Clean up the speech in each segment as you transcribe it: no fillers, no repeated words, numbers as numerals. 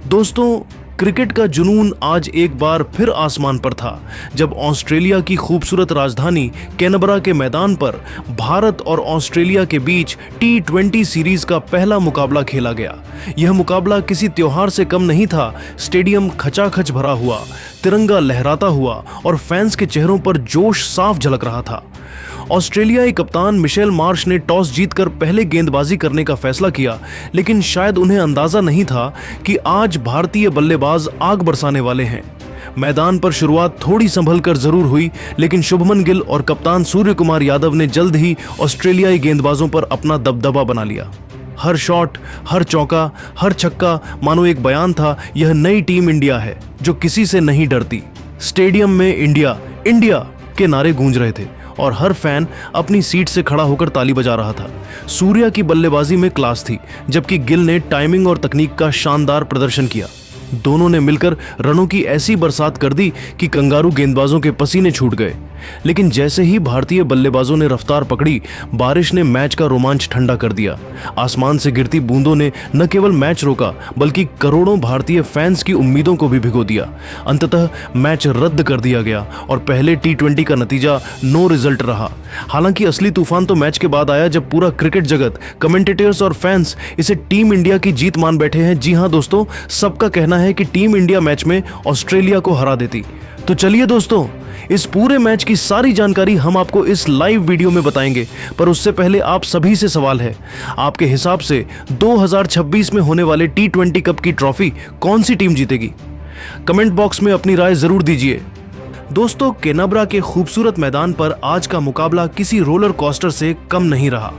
दोस्तों, क्रिकेट का जुनून आज एक बार फिर आसमान पर था जब ऑस्ट्रेलिया की खूबसूरत राजधानी कैनबरा के मैदान पर भारत और ऑस्ट्रेलिया के बीच T20 सीरीज का पहला मुकाबला खेला गया। यह मुकाबला किसी त्योहार से कम नहीं था। स्टेडियम खचाखच भरा हुआ, तिरंगा लहराता हुआ और फैंस के चेहरों पर जोश साफ झलक रहा था। ऑस्ट्रेलियाई कप्तान मिशेल मार्श ने टॉस जीतकर पहले गेंदबाजी करने का फैसला किया, लेकिन शायद उन्हें अंदाजा नहीं था कि आज भारतीय बल्लेबाज आग बरसाने वाले हैं। मैदान पर शुरुआत थोड़ी संभल कर जरूर हुई, लेकिन शुभमन गिल और कप्तान सूर्य कुमार यादव ने जल्द ही ऑस्ट्रेलियाई गेंदबाजों पर अपना दबदबा बना लिया। हर शॉट, हर चौका, हर छक्का मानो एक बयान था, यह नई टीम इंडिया है जो किसी से नहीं डरती। स्टेडियम में इंडिया इंडिया के नारे गूंज रहे थे और हर फैन अपनी सीट से खड़ा होकर ताली बजा रहा था। सूर्या की बल्लेबाजी में क्लास थी, जबकि गिल ने टाइमिंग और तकनीक का शानदार प्रदर्शन किया। दोनों ने मिलकर रनों की ऐसी बरसात कर दी कि कंगारू गेंदबाजों के पसीने छूट गए। लेकिन जैसे ही भारतीय बल्लेबाजों ने रफ्तार पकड़ी, बारिश ने मैच का रोमांच ठंडा कर दिया। आसमान से गिरती बूंदों ने न केवल मैच रोका, बल्कि करोड़ों भारतीय फैंस की उम्मीदों को भी भिगो दिया। अंततः मैच रद्द कर दिया गया और पहले T20 का नतीजा नो रिजल्ट रहा। हालांकि असली तूफान तो मैच के बाद आया, जब पूरा क्रिकेट जगत, कमेंटेटर्स और फैंस इसे टीम इंडिया की जीत मान बैठे हैं। जी हां दोस्तों, सबका कहना है कि टीम इंडिया मैच में ऑस्ट्रेलिया को हरा देती। तो चलिए दोस्तों, इस पूरे मैच की सारी जानकारी हम आपको इस लाइव वीडियो में बताएंगे। पर उससे पहले आप सभी से सवाल है, आपके हिसाब से 2026 में होने वाले T20 कप की ट्रॉफी कौन सी टीम जीतेगी? कमेंट बॉक्स में अपनी राय जरूर दीजिए। दोस्तों, कैनबरा के खूबसूरत मैदान पर आज का मुकाबला किसी रोलर कोस्टर से कम नहीं रहा।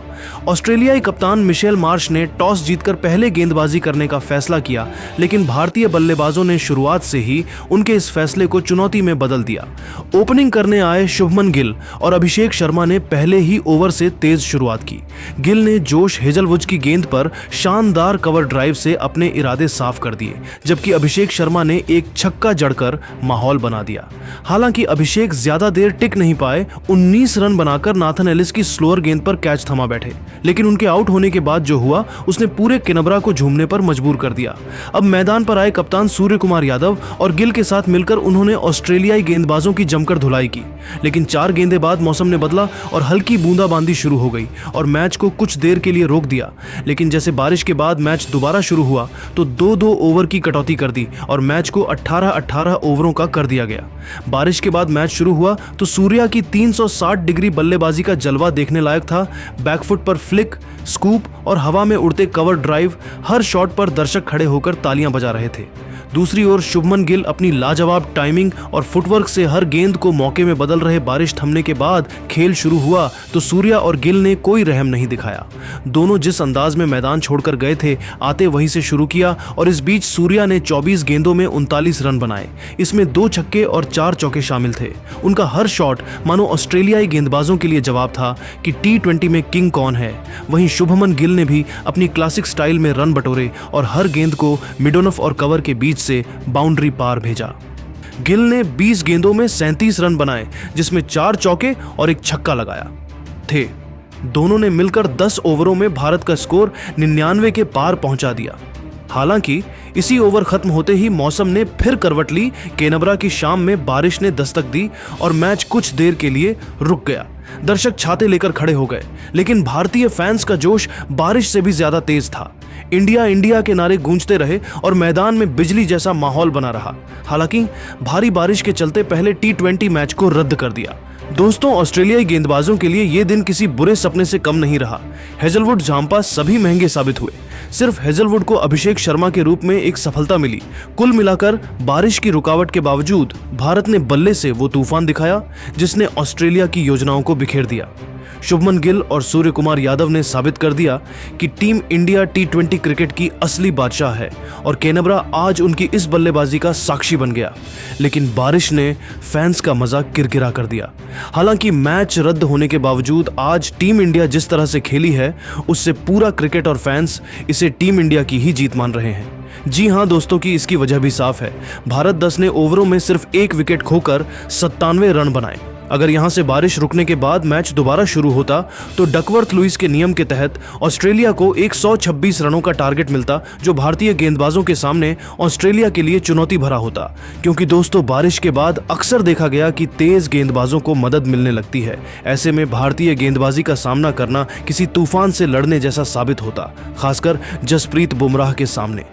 ऑस्ट्रेलियाई कप्तान मिशेल मार्श ने टॉस जीतकर पहले गेंदबाजी करने का फैसला किया, लेकिन भारतीय बल्लेबाजों ने शुरुआत से ही उनके इस फैसले को चुनौती में बदल दिया। ओपनिंग करने आए शुभमन गिल और अभिषेक शर्मा ने पहले ही ओवर से तेज शुरुआत की। गिल ने जोश हेजलवुड की गेंद पर शानदार कवर ड्राइव से अपने इरादे साफ कर दिए, जबकि अभिषेक शर्मा ने एक छक्का जड़कर माहौल बना दिया। हालांकि अभिषेक ज्यादा देर टिक नहीं पाए। 19 रन बनाकर नाथन एलिस की स्लोअर गेंद पर कैच थमा बैठे, लेकिन उनके आउट होने के बाद जो हुआ उसने पूरे कैनबरा को झूमने पर मजबूर कर दिया। अब मैदान पर आए कप्तान सूर्य कुमार यादव और गिल के साथ मिलकर उन्होंने ऑस्ट्रेलियाई गेंदबाजों की जमकर धुलाई की। लेकिन 4 गेंदे बाद मौसम ने बदला और हल्की बूंदाबांदी शुरू हो गई और मैच को कुछ देर के लिए रोक दिया। लेकिन जैसे बारिश के बाद मैच दोबारा शुरू हुआ तो 2-2 ओवर की कटौती कर दी और मैच को 18-18 ओवरों का कर दिया गया। बारिश के बाद मैच शुरू हुआ तो सूर्या की 360 डिग्री बल्लेबाजी का जलवा देखने लायक था। बैकफुट पर फ्लिक, स्कूप और हवा में उड़ते कवर ड्राइव, हर शॉट पर दर्शक खड़े होकर तालियां बजा रहे थे। दूसरी ओर शुभमन गिल अपनी लाजवाब टाइमिंग और फुटवर्क से हर गेंद को मौके में बदल रहे। बारिश थमने के बाद खेल शुरू हुआ तो सूर्या और गिल ने कोई रहम नहीं दिखाया। दोनों जिस अंदाज में मैदान छोड़कर गए थे, आते वहीं से शुरू किया और इस बीच सूर्या ने 24 गेंदों में 39 रन बनाए। इसमें 2 छक्के और 4 चौके शामिल थे। उनका हर शॉट मानो ऑस्ट्रेलियाई गेंदबाजों के लिए जवाब था कि T20 में किंग कौन है। वहीं शुभमन गिल ने भी अपनी क्लासिक स्टाइल में रन बटोरे और हर गेंद को मिडोनफ और कवर के बीच से बाउंड्री पार भेजा। गिल ने 20 गेंदों में 37 रन बनाए, जिसमें 4 चौके और 1 छक्का लगाया थे। दोनों ने मिलकर 10 ओवरों में भारत का स्कोर 99 के पार पहुंचा दिया। हालांकि इसी ओवर खत्म होते ही मौसम ने फिर करवट ली। कैनबरा की शाम में बारिश ने दस्तक दी और मैच कुछ देर के लिए रुक गया। दर्शक छाते लेकर खड़े हो गए, लेकिन भारतीय फैंस का जोश बारिश से भी ज्यादा तेज था। इंडिया इंडिया के नारे गूंजते रहे और मैदान में बिजली जैसा माहौल बना रहा। हालांकि भारी बारिश के चलते पहले T20 मैच को रद्द कर दिया। दोस्तों, ऑस्ट्रेलियाई गेंदबाजों के लिए यह दिन किसी बुरे सपने से कम नहीं रहा। हेजलवुड जांपा सभी महंगे साबित हुए। सिर्फ हेजलवुड को अभिषेक शर्मा के रूप में एक सफलता मिली। कुल मिलाकर बारिश की रुकावट के बावजूद भारत ने बल्ले से वो तूफान दिखाया जिसने ऑस्ट्रेलिया की योजनाओं को बिखेर दिया। शुभमन गिल और सूर्य कुमार यादव ने साबित कर दिया कि टीम इंडिया T20 क्रिकेट की असली बादशाह है और कैनबरा आज उनकी इस बल्लेबाजी का साक्षी बन गया। लेकिन बारिश ने फैंस का मजा किरकिरा कर दिया। हालांकि मैच रद्द होने के बावजूद आज टीम इंडिया जिस तरह से खेली है, उससे पूरा क्रिकेट और फैंस इसे टीम इंडिया की ही जीत मान रहे हैं। जी हां दोस्तों, की इसकी वजह भी साफ है। भारत 10 ने ओवरों में सिर्फ 1 विकेट खोकर 97 रन बनाए। अगर यहां से बारिश रुकने के बाद मैच दोबारा शुरू होता तो डकवर्थ लुईस के नियम के तहत ऑस्ट्रेलिया को 126 रनों का टारगेट मिलता, जो भारतीय गेंदबाजों के सामने ऑस्ट्रेलिया के लिए चुनौती भरा होता। क्योंकि दोस्तों, बारिश के बाद अक्सर देखा गया कि तेज गेंदबाजों को मदद मिलने लगती है। ऐसे में भारतीय गेंदबाजी का सामना करना किसी तूफान से लड़ने जैसा साबित होता, खासकर जसप्रीत बुमराह के सामने।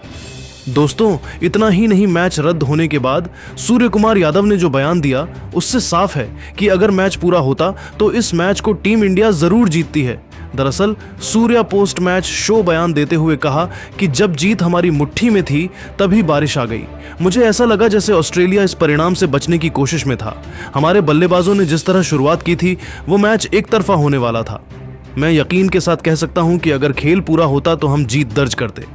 दोस्तों, इतना ही नहीं, मैच रद्द होने के बाद सूर्य कुमार यादव ने जो बयान दिया उससे साफ है कि अगर मैच पूरा होता तो इस मैच को टीम इंडिया जरूर जीतती है। दरअसल सूर्या पोस्ट मैच शो बयान देते हुए कहा कि जब जीत हमारी मुट्ठी में थी तभी बारिश आ गई। मुझे ऐसा लगा जैसे ऑस्ट्रेलिया इस परिणाम से बचने की कोशिश में था। हमारे बल्लेबाजों ने जिस तरह शुरुआत की थी वो मैच एक तरफा होने वाला था। मैं यकीन के साथ कह सकता हूं कि अगर खेल पूरा होता तो हम जीत दर्ज करते।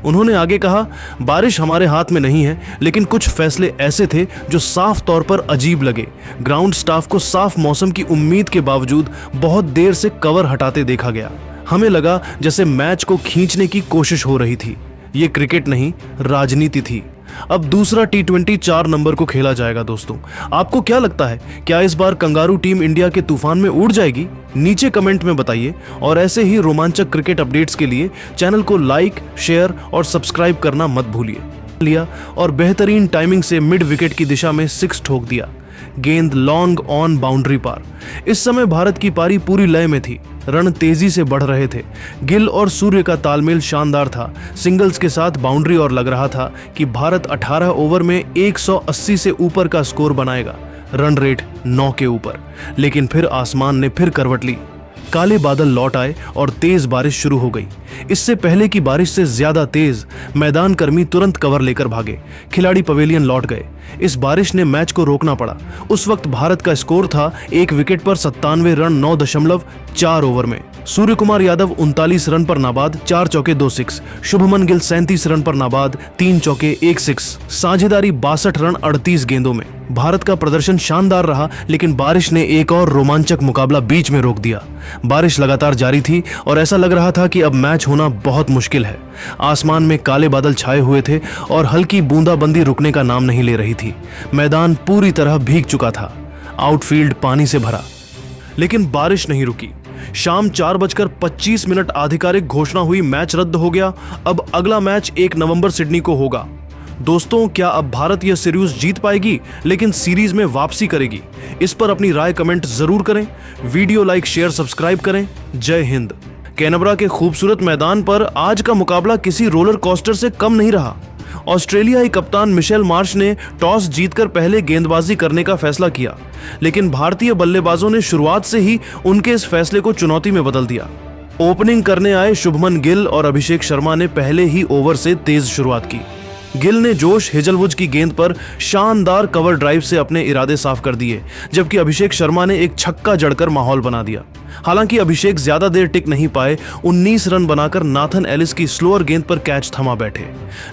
उन्होंने आगे कहा, बारिश हमारे हाथ में नहीं है, लेकिन कुछ फैसले ऐसे थे जो साफ तौर पर अजीब लगे। ग्राउंड स्टाफ को साफ मौसम की उम्मीद के बावजूद बहुत देर से कवर हटाते देखा गया। हमें लगा जैसे मैच को खींचने की कोशिश हो रही थी। ये क्रिकेट नहीं, राजनीति थी। अब दूसरा T20 4 नंबर को खेला जाएगा। दोस्तों, आपको क्या लगता है, क्या इस बार कंगारू टीम इंडिया के तूफान में उड़ जाएगी? नीचे कमेंट में बताइए। और ऐसे ही रोमांचक क्रिकेट अपडेट्स के लिए चैनल को लाइक, शेयर और सब्सक्राइब करना मत भूलिए। और बेहतरीन टाइमिंग से मिड विकेट की दिशा में 6 ठोक दिया। गेंद लॉन्ग ऑन बाउंड्री पार। इस समय भारत की पारी पूरी लय में थी। रन तेजी से बढ़ रहे थे। गिल और सूर्य का तालमेल शानदार था। सिंगल्स के साथ बाउंड्री और लग रहा था कि भारत 18 ओवर में 180 से ऊपर का स्कोर बनाएगा। रन रेट 9 के ऊपर। लेकिन फिर आसमान ने फिर करवट ली। काले बादल लौट आए और तेज बारिश शुरू हो गई। इससे पहले की बारिश से ज्यादा तेज मैदान कर्मी तुरंत कवर लेकर भागे। खिलाड़ी पवेलियन लौट गए। इस बारिश ने मैच को रोकना पड़ा। उस वक्त भारत का स्कोर था 1 विकेट पर 97 रन 9.4 ओवर में। सूर्य कुमार यादव 39 रन पर नाबाद, 4 चौके 2 सिक्स। शुभमन गिल 37 रन पर नाबाद, 3 चौके 1 सिक्स। साझेदारी 62 रन 38 गेंदों में। भारत का प्रदर्शन शानदार रहा, लेकिन बारिश ने एक और रोमांचक मुकाबला बीच में रोक दिया। बारिश लगातार जारी थी और ऐसा लग रहा था कि अब मैच होना बहुत मुश्किल है। आसमान में काले बादल छाए हुए थे और हल्की बूंदाबंदी रुकने का नाम नहीं ले रही थी। मैदान पूरी तरह भीग चुका था। आउटफील्ड पानी से भरा, लेकिन बारिश नहीं रुकी। शाम 4:25 आधिकारिक घोषणा हुई, मैच रद्द हो गया। अब अगला मैच 1 नवंबर सिडनी को होगा। दोस्तों, क्या अब भारत यह सीरीज जीत पाएगी, लेकिन सीरीज में वापसी करेगी? इस पर अपनी राय कमेंट जरूर करें। वीडियो लाइक, शेयर, सब्सक्राइब करें। जय हिंद। कैनबरा के खूबसूरत मैदान पर आज का मुकाबला किसी रोलर कोस्टर से कम नहीं रहा। ऑस्ट्रेलियाई कप्तान मिशेल मार्श ने टॉस जीतकर पहले गेंदबाजी करने का फैसला किया, लेकिन भारतीय बल्लेबाजों ने शुरुआत से ही उनके इस फैसले को चुनौती में बदल दिया। ओपनिंग करने आए शुभमन गिल और अभिषेक शर्मा ने पहले ही ओवर से तेज शुरुआत की। गिल ने जोश हेजलवुड की गेंद पर शानदार कवर ड्राइव से अपने इरादे साफ कर दिए, जबकि अभिषेक शर्मा ने एक छक्का जड़कर माहौल बना दिया। हालांकि अभिषेक ज्यादा देर टिक नहीं पाए। 19 रन बनाकर नाथन एलिस की स्लोअर गेंद पर कैच थमा बैठे,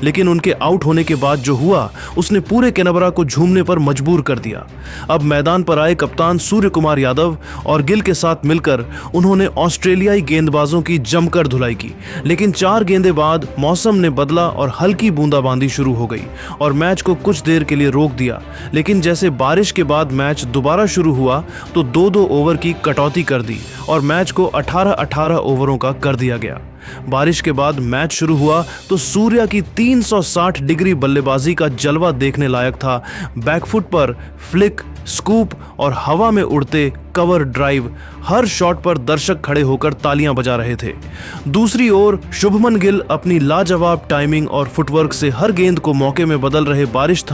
लेकिन उनके आउट होने के बाद जो हुआ उसने पूरे कैनबरा को झूमने पर मजबूर कर दिया। अब मैदान पर आए कप्तान सूर्य कुमार यादव और गिल के साथ मिलकर उन्होंने ऑस्ट्रेलियाई गेंदबाजों की जमकर धुलाई की, लेकिन 4 गेंदे बाद मौसम ने बदला और हल्की बूंदाबांदी शुरू हो गई और मैच को कुछ देर के लिए रोक दिया। लेकिन जैसे बारिश के बाद मैच दोबारा शुरू हुआ तो 2-2 ओवर की कटौती कर दी और मैच को 18-18 ओवरों का कर दिया गया। बारिश के बाद मैच शुरू हुआ तो सूर्या की 360 डिग्री बल्लेबाजी का जलवा देखने लायक था। बैकफुट पर फ्लिक, स्कूप और हवा में उड़ते कवर ड्राइव, हर शॉट पर दर्शक खड़े होकर तालियां बजा रहे थे। दूसरी ओर शुभमन गिल अपनी लाजवाब टाइमिंग और फुटवर्क से हर गेंद को मौके में बदल रहे। बारिश